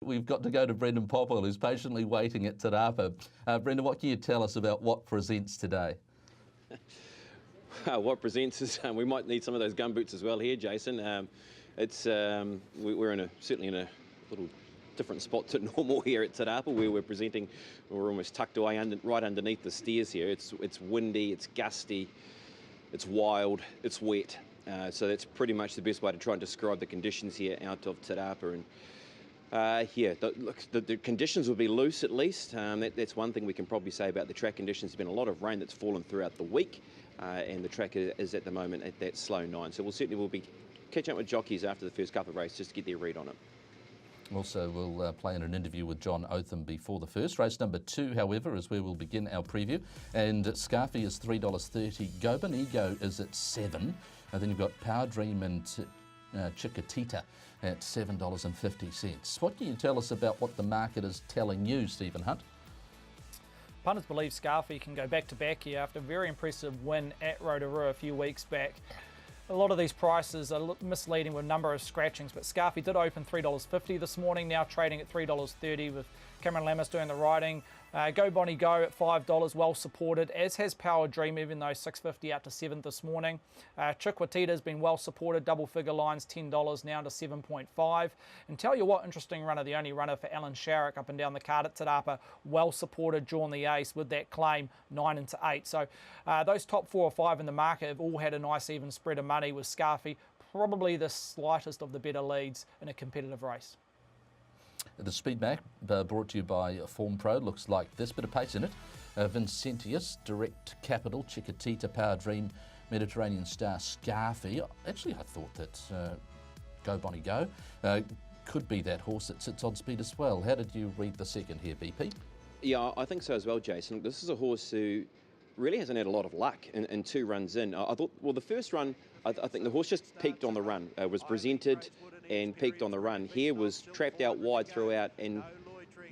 We've got to go to Brendan Popple, who's patiently waiting at Te Rapa. Brendan, what can you tell us about what presents today? What presents is we might need some of those gumboots as well here, Jason. We're certainly in a little different spot to normal here at Te Rapa, where we're presenting. We're almost tucked away right underneath the stairs here. It's windy, it's gusty, it's wild, it's wet. So that's pretty much the best way to try and describe the conditions here out of Te Rapa. And the conditions will be loose at least. That's one thing we can probably say about the track conditions. There's been a lot of rain that's fallen throughout the week, and the track is at the moment at that slow 9. So we'll be catching up with jockeys after the first couple of races just to get their read on it. Also, we'll play in an interview with John Otham before the first. Race number 2, however, is where we'll begin our preview. And Scarfy is $3.30. Go Bonito is at $7. And then you've got Power Dream and Chiquitita at $7.50. What can you tell us about what the market is telling you, Stephen Hunt? Punters believe Scarfy can go back-to-back here after a very impressive win at Rotorua a few weeks back. A lot of these prices are misleading with a number of scratchings, but Scarfy did open $3.50 this morning, now trading at $3.30 with Cameron Lammas doing the riding. Go Bonnie Go at $5, well supported, as has Power Dream, even though $6.50 out to 7th this morning. Chiquitita has been well supported, double figure lines, $10 now to 7.5. And tell you what, interesting runner, the only runner for Alan Sharrock up and down the card at Te Rapa, well supported, drawn the ace with that claim 9 into 8. So those top 4 or 5 in the market have all had a nice even spread of money, with Scarfy probably the slightest of the better leads in a competitive race. The speed map brought to you by Form Pro looks like this, bit of pace in it. Vincentius, Direct Capital, Chiquitita, Power Dream, Mediterranean Star, Scarfy. Actually, I thought that Go Bonnie Go could be that horse that sits on speed as well. How did you read the second here, BP? Yeah, I think so as well, Jason. This is a horse who really hasn't had a lot of luck in 2 runs in. I thought, well, the first run, I think the horse just peaked on the run, was presented and peaked on the run. Here was trapped out wide throughout, and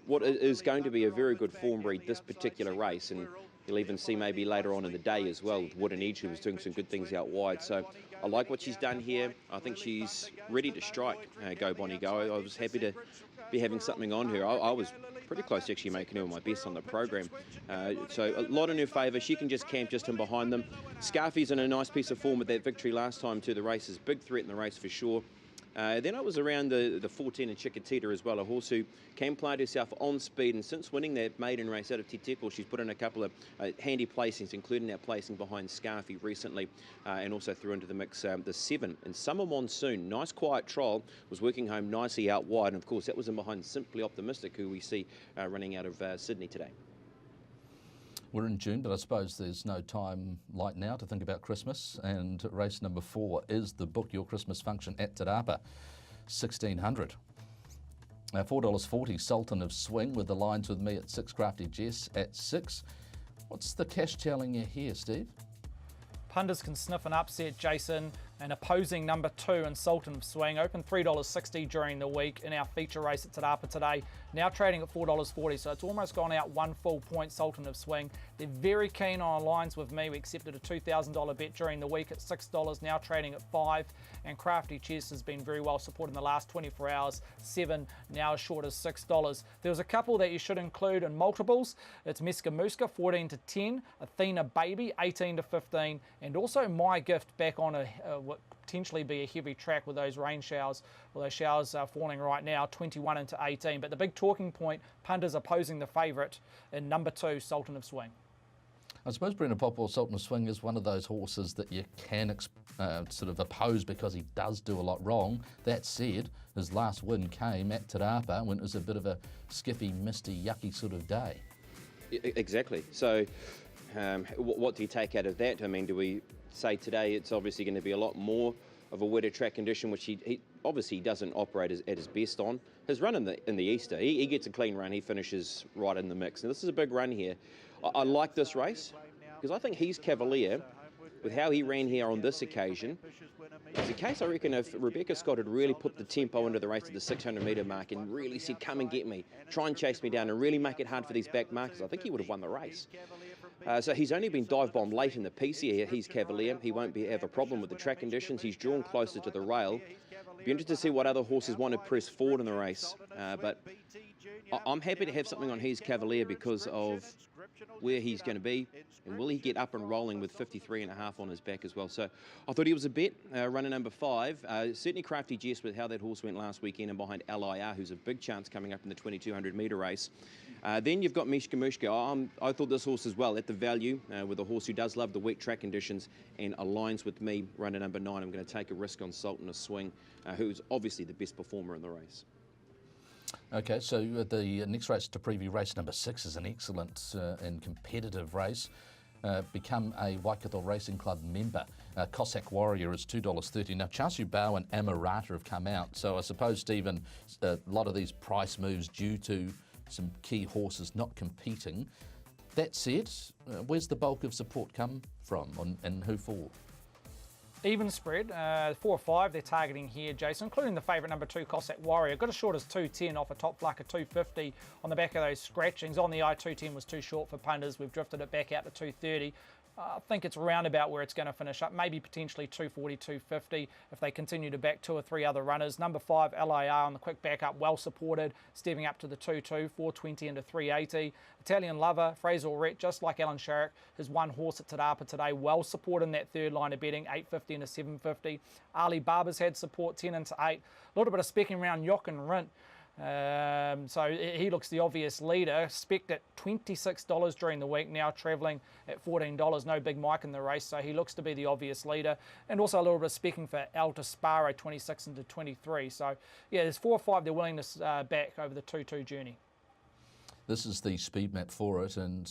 what is going to be a very good form breed this particular race, and you'll even see maybe later on in the day as well, Wooden Edge, who was doing some good things out wide. So I like what she's done here. I think she's ready to strike Go Bonnie Go. I was happy to be having something on her. I was pretty close to actually making her my best on the program. So a lot in her favour. She can just camp just in behind them. Scarfy's in a nice piece of form with that victory last time to the races. Big threat in the race for sure. Then I was around the 14 in Chiquitita as well, a horse who can plant herself on speed, and since winning that maiden race out of Titeko, she's put in a couple of handy placings, including that placing behind Scarfy recently, and also threw into the mix the 7 in Summer Monsoon. Nice quiet trial, was working home nicely out wide, and of course that was in behind Simply Optimistic, who we see running out of Sydney today. We're in June, but I suppose there's no time like now to think about Christmas, and race number 4 is the Book Your Christmas function at Te Rapa, 1600. $4.40, Sultan of Swing, with the lines with me at 6, Crafty Jess at 6. What's the cash telling you here, Steve? Punters can sniff an upset, Jason. And opposing number 2 in Sultan of Swing, opened $3.60 during the week in our feature race at Te Rapa today, now trading at $4.40, so it's almost gone out 1 full point. Sultan of Swing, they're very keen on lines with me. We accepted a $2,000 bet during the week at $6, now trading at $5, and Crafty Chess has been very well supported in the last 24 hours, 7, now as short as $6. There was a couple that you should include in multiples. It's Meska Muska, 14 to 10, Athena Baby, 18 to 15, and also My Gift back on what potentially be a heavy track with those rain showers. Well, those showers are falling right now, 21 into 18. But the big talking point, punters opposing the favourite in number 2, Sultan of Swing. I suppose Brendan Popple, Sultan of Swing, is one of those horses that you can sort of oppose because he does do a lot wrong. That said, his last win came at Te Rapa when it was a bit of a skiffy, misty, yucky sort of day. Exactly. So what do you take out of that? I mean, do we say today it's obviously going to be a lot more of a wetter track condition, which he obviously doesn't operate at his best on. His run in the Easter, he gets a clean run, he finishes right in the mix. And this is a big run here. I like this race because I think he's cavalier with how he ran here on this occasion. It's a case, I reckon, if Rebecca Scott had really put the tempo into the race at the 600 metre mark and really said, come and get me, try and chase me down and really make it hard for these back markers, I think he would have won the race. So he's only been dive bombed late in the piece here. He's cavalier. He won't have a problem with the track conditions. He's drawn closer to the rail. Be interested to see what other horses want to press forward in the race. But I'm happy to have something on He's Cavalier because of where he's going to be, and will he get up and rolling with 53.5 on his back as well. So I thought he was a bet, runner number 5. Certainly Crafty Jess with how that horse went last weekend, and behind LIR, who's a big chance coming up in the 2200 metre race. Then you've got Mishka Mushka. I thought this horse as well at the value, with a horse who does love the wet track conditions and aligns with me, runner number 9. I'm going to take a risk on Sultan of Swing, who's obviously the best performer in the race. Okay, so the next race to preview, race number 6, is an excellent and competitive race. Become a Waikato Racing Club member. Cossack Warrior is $2.30. Now, Chasu Bao and Amarata have come out, so I suppose, Stephen, a lot of these price moves due to some key horses not competing. That said, where's the bulk of support come from, and who for? Even spread, 4 or 5 they're targeting here, Jason, including the favourite number 2, Cossack Warrior. Got as short as 2.10 off a top fluck of 2.50 on the back of those scratchings. On the eye, 2.10 was too short for punters. We've drifted it back out to 2.30. I think it's round about where it's going to finish up, maybe potentially 2.40, 2.50 if they continue to back 2 or 3 other runners. Number 5, LIR on the quick back up, well supported, stepping up to the 2.2, 4.20 into 3.80. Italian Lover, Fraser Orette, just like Alan Sharrock, his one horse at Te Rapa today, well supported in that third line of betting, 8.50 into 7.50. Ali Baba's had support, 10 into 8. A little bit of specking around Yock and Rint. So he looks the obvious leader. Spec'd at $26 during the week, now travelling at $14. No Big Mike in the race, so he looks to be the obvious leader. And also a little bit of specking for El Disparo, 26 into 23. So yeah, there's 4 or 5 they're willing to back over the 2-2 journey. This is the speed map for it, and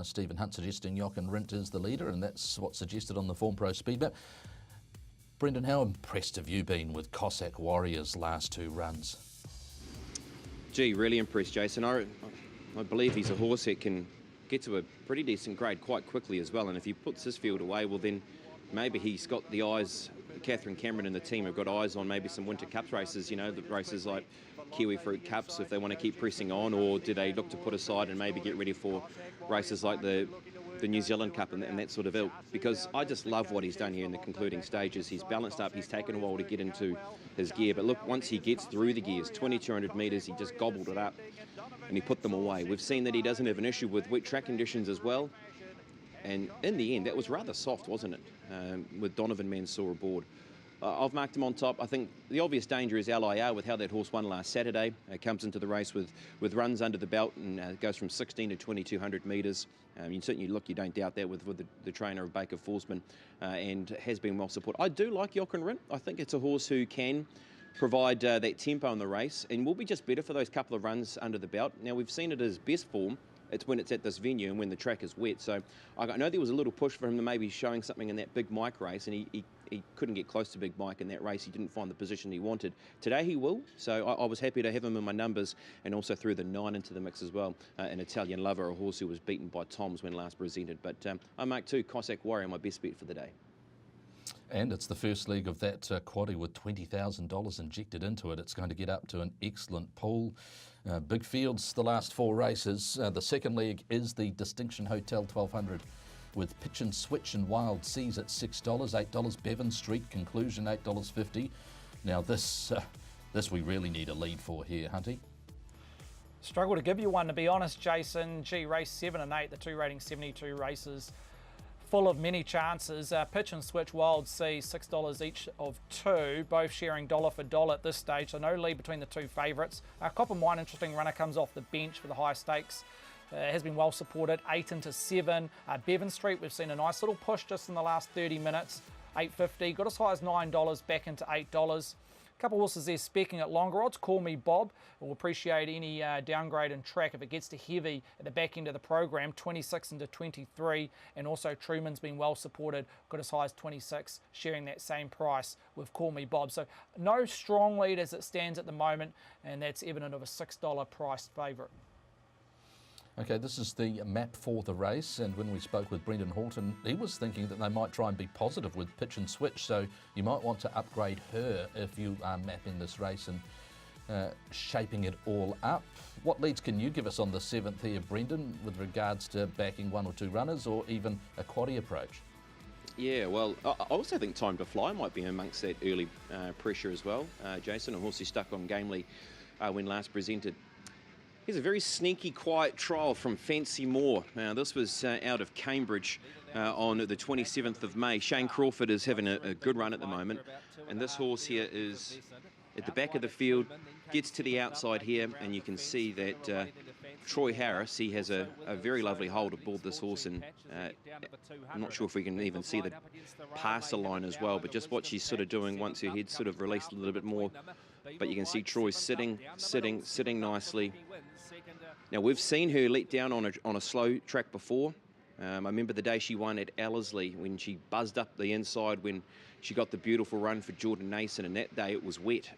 Stephen Hunt suggesting Yock and Rint is the leader, and that's what's suggested on the Form Pro speed map. Brendan, how impressed have you been with Cossack Warrior's last 2 runs? Gee, really impressed, Jason. I believe he's a horse that can get to a pretty decent grade quite quickly as well, and if he puts his field away, well then maybe he's got the eyes, Catherine Cameron and the team have got eyes on maybe some Winter Cups races, you know, the races like Kiwi Fruit Cups if they want to keep pressing on, or do they look to put aside and maybe get ready for races like the New Zealand Cup and that sort of ilk? Because I just love what he's done here in the concluding stages. He's balanced up, he's taken a while to get into his gear, but look, once he gets through the gears, 2,200 metres, he just gobbled it up and he put them away. We've seen that he doesn't have an issue with wet track conditions as well, and in the end that was rather soft, wasn't it, with Donovan Mansour aboard. I've marked him on top. I think the obvious danger is LIR with how that horse won last Saturday. Comes into the race with runs under the belt and goes from 16 to 2,200 metres. You certainly look, you don't doubt that with the trainer of Baker Forsman, and has been well supported. I do like Yock and Rint. I think it's a horse who can provide that tempo in the race and will be just better for those couple of runs under the belt. Now, we've seen it as best form. It's when it's at this venue and when the track is wet. So I know there was a little push for him to maybe showing something in that Big Mike race, and he couldn't get close to Big Mike in that race. He didn't find the position he wanted. Today he will, so I was happy to have him in my numbers, and also threw the 9 into the mix as well. An Italian Lover, a horse who was beaten by Toms when last presented. But I marked 2, Cossack Warrior, my best bet for the day. And it's the first leg of that quaddie with $20,000 injected into it. It's going to get up to an excellent pool. Big fields, the last 4 races. The second leg is the Distinction Hotel 1200 with Pitch and Switch and Wild Seas at $6, $8 Bevan Street Conclusion, $8.50. Now this we really need a lead for here, Hunty. Struggle to give you one, to be honest, Jason. Gee, race 7 and 8, the 2 rating 72 races. Full of many chances. Pitch and Switch, Wild Sea, $6 each of 2, both sharing dollar for dollar at this stage, so no lead between the 2 favourites. Copper Mine, interesting runner, comes off the bench for the high stakes. Has been well supported, 8 into 7. Bevan Street, we've seen a nice little push just in the last 30 minutes, $8.50. Got as high as $9, back into $8. A couple horses there specking at longer odds. Call Me Bob. We'll appreciate any downgrade in track if it gets to heavy at the back end of the program. 26 into 23. And also Truman's been well supported. Got as high as 26, sharing that same price with Call Me Bob. So no strong lead as it stands at the moment, and that's evident of a $6 priced favourite. Okay, this is the map for the race, and when we spoke with Brendan Horton, he was thinking that they might try and be positive with Pitch and Switch, so you might want to upgrade her if you are mapping this race and shaping it all up. What leads can you give us on the 7th here, Brendan, with regards to backing 1 or 2 runners or even a quaddie approach? Yeah, well, I also think Time to Fly might be amongst that early pressure as well. Jason, a horse who stuck on gamely when last presented. Here's a very sneaky, quiet trial from Fancy More. This was out of Cambridge on the 27th of May. Shane Crawford is having a good run at the moment. And this horse here is at the back of the field, gets to the outside here, and you can see that Troy Harris, he has a very lovely hold aboard this horse, and I'm not sure if we can even see the passer line as well, but just what she's sort of doing once her head's sort of released a little bit more. But you can see Troy sitting nicely. Now, we've seen her let down on a slow track before. I remember the day she won at Ellerslie when she buzzed up the inside when she got the beautiful run for Jordan Nason, and that day it was wet.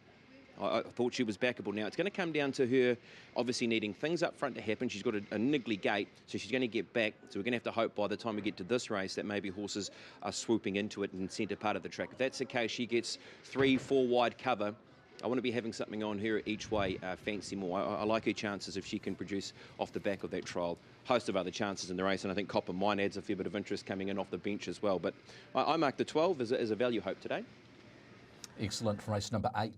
I thought she was backable. Now, it's going to come down to her obviously needing things up front to happen. She's got a niggly gate, so she's going to get back. So we're going to have to hope by the time we get to this race that maybe horses are swooping into it in the centre part of the track. If that's the case, she gets 3-4 wide cover. I want to be having something on her each way, Fancy More. I like her chances if she can produce off the back of that trial. Host of other chances in the race, and I think Copper Mine adds a fair bit of interest coming in off the bench as well. But I mark the 12 as a value hope today. Excellent. For race number 8,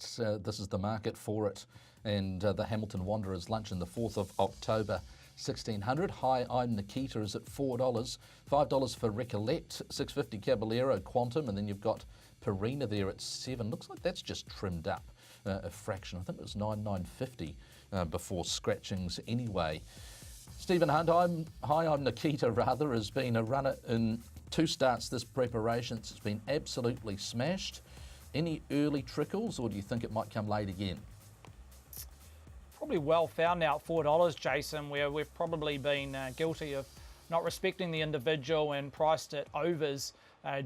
this is the market for it. And the Hamilton Wanderers luncheon the 4th of October, 1600. Hi, I'm Nikita is at $4. $5 for Recollect, $6.50 Caballero Quantum, and then you've got Perina there at $7. Looks like that's just trimmed up a fraction. I think it was $9.50 before scratchings anyway. Stephen Hunt, I'm Nikita rather, has been a runner in 2 starts this preparation. It's been absolutely smashed. Any early trickles, or do you think it might come late again? Probably well found now at $4, Jason, where we've probably been guilty of not respecting the individual and priced it overs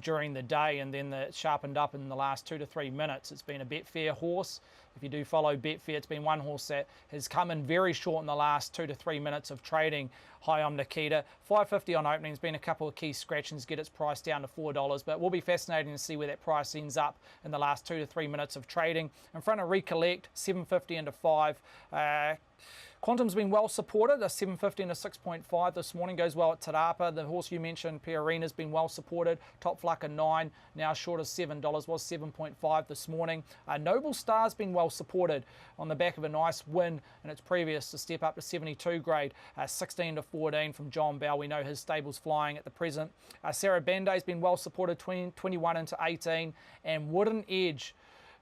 during the day, and then it sharpened up in the last 2 to 3 minutes. It's been a Betfair horse. If you do follow Betfair, it's been one horse that has come in very short in the last 2 to 3 minutes of trading. Hi, I'm Nikita. $5.50 on opening. There's been a couple of key scratchings, get its price down to $4, but it will be fascinating to see where that price ends up in the last 2 to 3 minutes of trading. In front of Recollect, $7.50 into 5. Quantum's been well supported, a 7.50 and a 6.5 this morning, goes well at Te Rapa. The horse you mentioned, Pierina's been well supported, Top Flucker 9, now short of $7, was 7.5 this morning. Noble Star's been well supported on the back of a nice win in its previous to step up to 72 grade, 16 to 14 from John Bell. We know his stable's flying at the present. Sarah Banday's been well supported, 21 into 18, and Wooden Edge.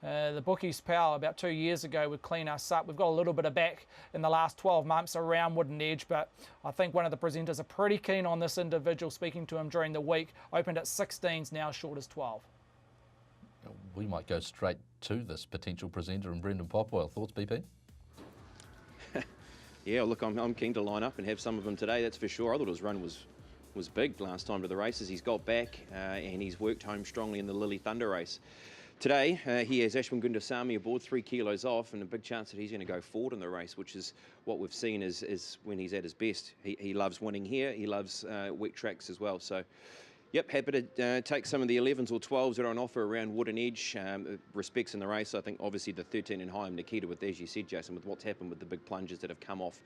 The bookies' power about 2 years ago would clean us up. We've got a little bit of back in the last 12 months around Wooden Edge, but I think one of the presenters are pretty keen on this individual. Speaking to him during the week, opened at 16s, now short as 12. We might go straight to this potential presenter and Brendan Popwell. Thoughts, BP? Yeah, look, I'm keen to line up and have some of them today, that's for sure. I thought his run was big last time to the races. He's got back and he's worked home strongly in the Lily Thunder race. Today, he has Ashwin Gundasamy aboard, 3 kilos off, and a big chance that he's going to go forward in the race, which is what we've seen is when he's at his best. He loves winning here. He loves wet tracks as well. So, yep, happy to take some of the 11s or 12s that are on offer around Wooden Edge. Respects in the race. I think obviously the 13 and high, Nikita, with, as you said, Jason, with what's happened with the big plunges that have come off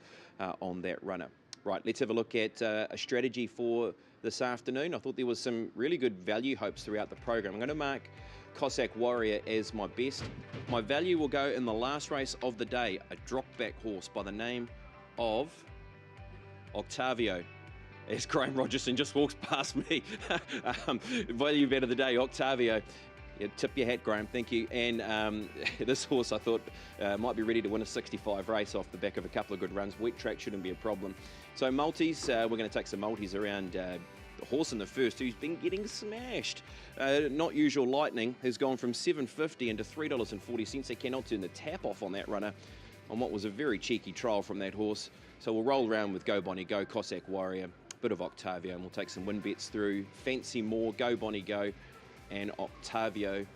on that runner. Right, let's have a look at a strategy for this afternoon. I thought there was some really good value hopes throughout the program. I'm going to mark Cossack Warrior as my best. My value will go in the last race of the day, a drop-back horse by the name of Octavio. As Graham Rogerson just walks past me. Value bet of the day, Octavio. Yeah, tip your hat, Graham, thank you. And this horse I thought might be ready to win a 65 race off the back of a couple of good runs. Wet track shouldn't be a problem. So multis, we're going to take some multis around the horse in the first who's been getting smashed. Not Usual Lightning has gone from $7.50 into $3.40. They cannot turn the tap off on that runner on what was a very cheeky trial from that horse. So we'll roll around with Go Bonnie Go, Cossack Warrior, bit of Octavio, and we'll take some win bets through Fancy More, Go Bonnie Go, and Octavio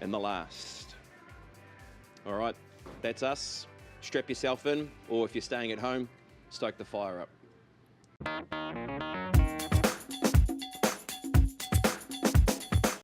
in the last. All right, that's us. Strap yourself in, or if you're staying at home, stoke the fire up.